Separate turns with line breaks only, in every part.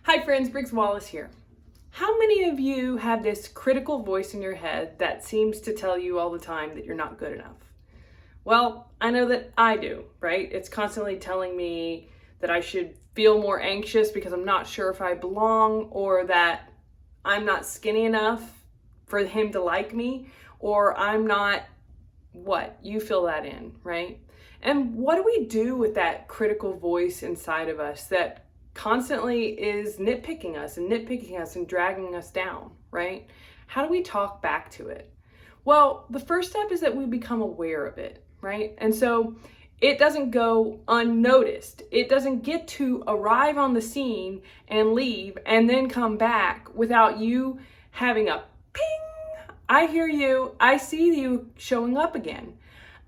Hi friends, Briggs Wallace here. How many of you have this critical voice in your head that seems to tell you all the time that you're not good enough? Well, I know that I do, right? It's constantly telling me that I should feel more anxious because I'm not sure if I belong, or that I'm not skinny enough for him to like me, or I'm not what? You fill that in, right? And what do we do with that critical voice inside of us that constantly is nitpicking us and dragging us down, right? How do we talk back to it? Well, the first step is that we become aware of it, right? And so it doesn't go unnoticed. It doesn't get to arrive on the scene and leave and then come back without you having a ping. I hear you. I see you showing up again.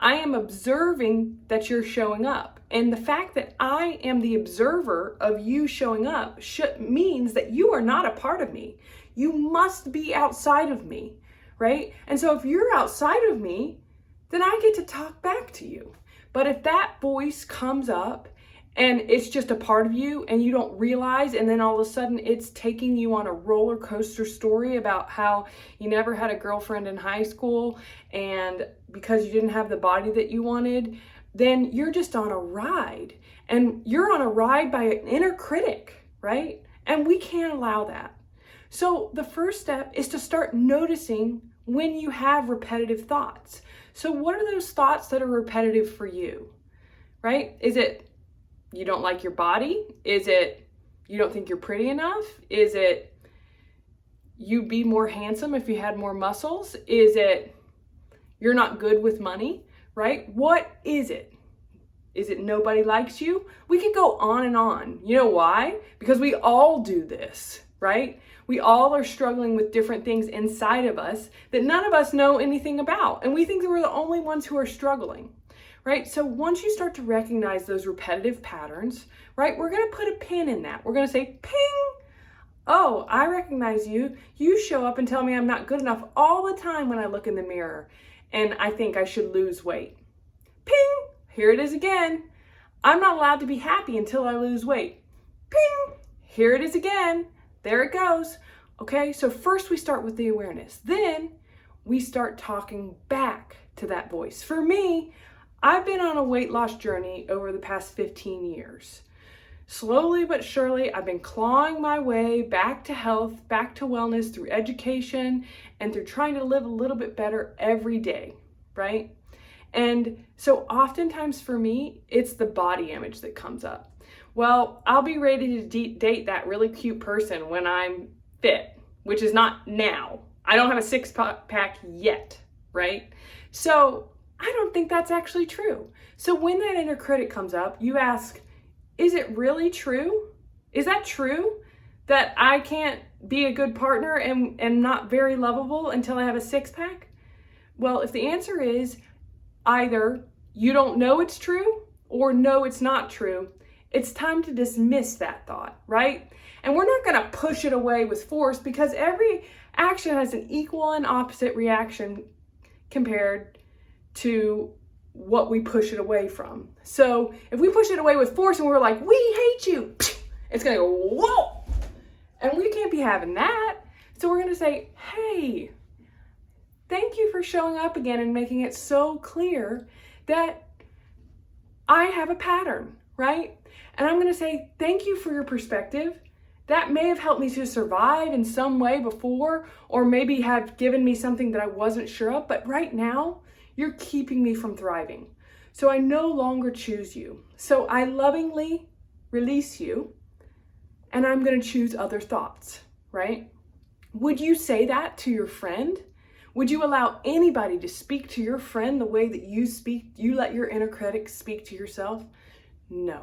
I am observing that you're showing up. And the fact that I am the observer of you showing up means that you are not a part of me. You must be outside of me, right? And so if you're outside of me, then I get to talk back to you. But if that voice comes up and it's just a part of you and you don't realize, and then all of a sudden it's taking you on a roller coaster story about how you never had a girlfriend in high school and because you didn't have the body that you wanted, then you're just on a ride. And you're on a ride by an inner critic, right? And we can't allow that. So the first step is to start noticing when you have repetitive thoughts. So what are those thoughts that are repetitive for you, right? Is it you don't like your body? Is it you don't think you're pretty enough? Is it you'd be more handsome if you had more muscles? Is it you're not good with money, right? What is it? Is it nobody likes you? We could go on and on. You know why? Because we all do this, right? We all are struggling with different things inside of us that none of us know anything about. And we think that we're the only ones who are struggling, right? So once you start to recognize those repetitive patterns, right, we're going to put a pin in that. We're going to say, ping. Oh, I recognize you. You show up and tell me I'm not good enough all the time when I look in the mirror and I think I should lose weight. Ping. Here it is again. I'm not allowed to be happy until I lose weight. Ping. Here it is again. There it goes. Okay, so first we start with the awareness. Then we start talking back to that voice. For me, I've been on a weight loss journey over the past 15 years. Slowly but surely, I've been clawing my way back to health, back to wellness through education and through trying to live a little bit better every day, right? And so oftentimes for me, it's the body image that comes up. Well, I'll be ready to date that really cute person when I'm fit, which is not now. I don't have a six-pack yet, right? So I don't think that's actually true. So when that inner critic comes up, you ask, is it really true? Is that true that I can't be a good partner and not very lovable until I have a six-pack? Well, if the answer is either you don't know it's true or no, it's not true, it's time to dismiss that thought, right? And we're not going to push it away with force because every action has an equal and opposite reaction compared to what we push it away from. So if we push it away with force and we're like, we hate you, it's going to go, whoa! And we can't be having that. So we're going to say, hey, thank you for showing up again and making it so clear that I have a pattern, right? And I'm going to say, thank you for your perspective. That may have helped me to survive in some way before, or maybe have given me something that I wasn't sure of. But right now, you're keeping me from thriving. So I no longer choose you. So I lovingly release you, and I'm going to choose other thoughts, right? Would you say that to your friend? Would you allow anybody to speak to your friend the way that you speak, you let your inner critic speak to yourself? No.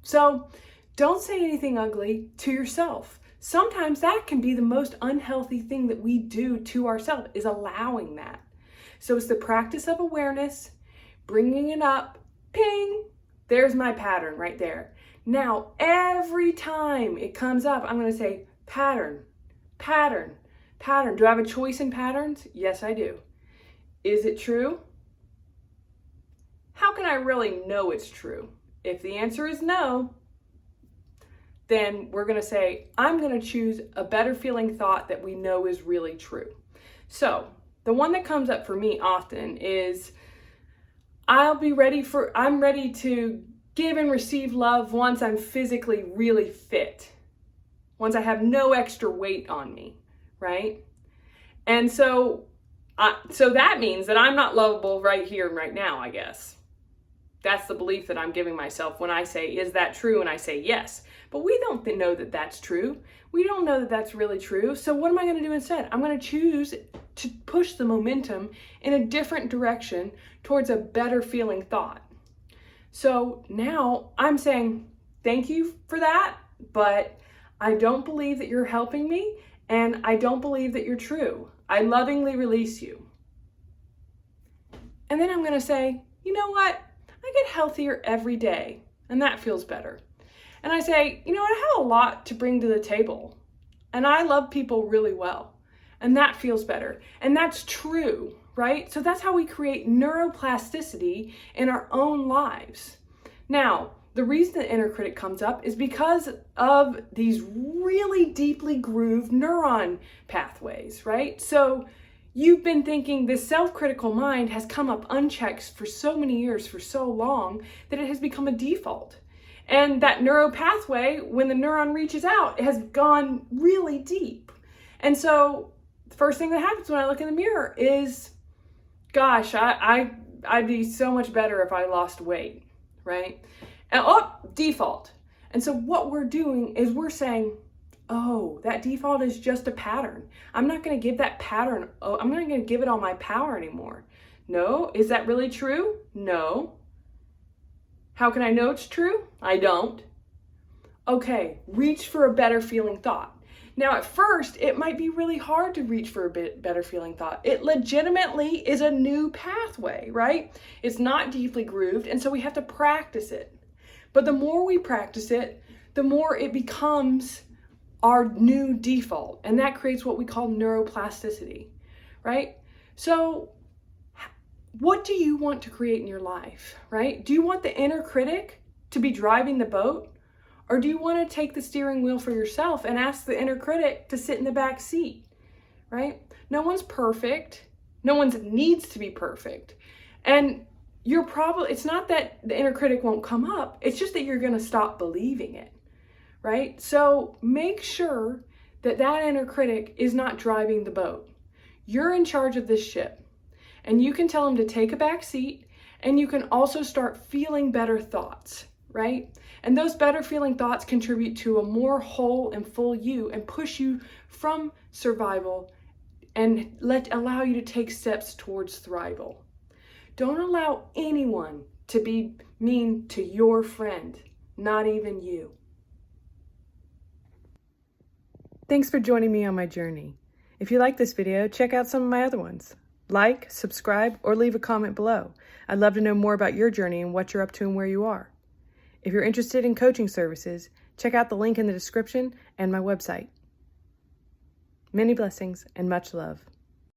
So don't say anything ugly to yourself. Sometimes that can be the most unhealthy thing that we do to ourselves, is allowing that. So it's the practice of awareness, bringing it up, ping, there's my pattern right there. Now, every time it comes up, I'm going to say pattern, pattern, pattern. Do I have a choice in patterns? Yes, I do. Is it true? How can I really know it's true? If the answer is no, then we're going to say, I'm going to choose a better feeling thought that we know is really true. So the one that comes up for me often is, I'm ready to give and receive love once I'm physically really fit, once I have no extra weight on me, right? And so that means that I'm not lovable right here and right now, I guess. That's the belief that I'm giving myself when I say, is that true? And I say yes. But we don't know that that's true. We don't know that that's really true. So what am I going to do instead? I'm going to choose to push the momentum in a different direction towards a better feeling thought. So now I'm saying, thank you for that, but I don't believe that you're helping me, and I don't believe that you're true. I lovingly release you. And then I'm going to say, you know what? I get healthier every day, and that feels better. And I say, you know what? I have a lot to bring to the table, and I love people really well, and that feels better. And that's true, right? So that's how we create neuroplasticity in our own lives. Now, the reason the inner critic comes up is because of these really deeply grooved neuron pathways, right? So you've been thinking this self-critical mind has come up unchecked for so many years, for so long, that it has become a default. And that neural pathway, when the neuron reaches out, it has gone really deep. And so the first thing that happens when I look in the mirror is, gosh, I'd be so much better if I lost weight, right? And default. And so what we're doing is we're saying, oh, that default is just a pattern. I'm not going to give that pattern, I'm not going to give it all my power anymore. No. Is that really true? No. How can I know it's true? I don't. Okay, reach for a better feeling thought. Now, at first, it might be really hard to reach for a bit better feeling thought. It legitimately is a new pathway, right? It's not deeply grooved, and so we have to practice it. But the more we practice it, the more it becomes our new default, and that creates what we call neuroplasticity, right? So what do you want to create in your life, right? Do you want the inner critic to be driving the boat? Or do you want to take the steering wheel for yourself and ask the inner critic to sit in the back seat, right? No one's perfect. No one needs to be perfect. And it's not that the inner critic won't come up. It's just that you're going to stop believing it, right? So make sure that that inner critic is not driving the boat. You're in charge of this ship. And you can tell them to take a back seat, and you can also start feeling better thoughts, right? And those better feeling thoughts contribute to a more whole and full you and push you from survival and allow you to take steps towards thrival. Don't allow anyone to be mean to your friend, not even you. Thanks for joining me on my journey. If you like this video, check out some of my other ones. Like, subscribe, or leave a comment below. I'd love to know more about your journey and what you're up to and where you are. If you're interested in coaching services, check out the link in the description and my website. Many blessings and much love.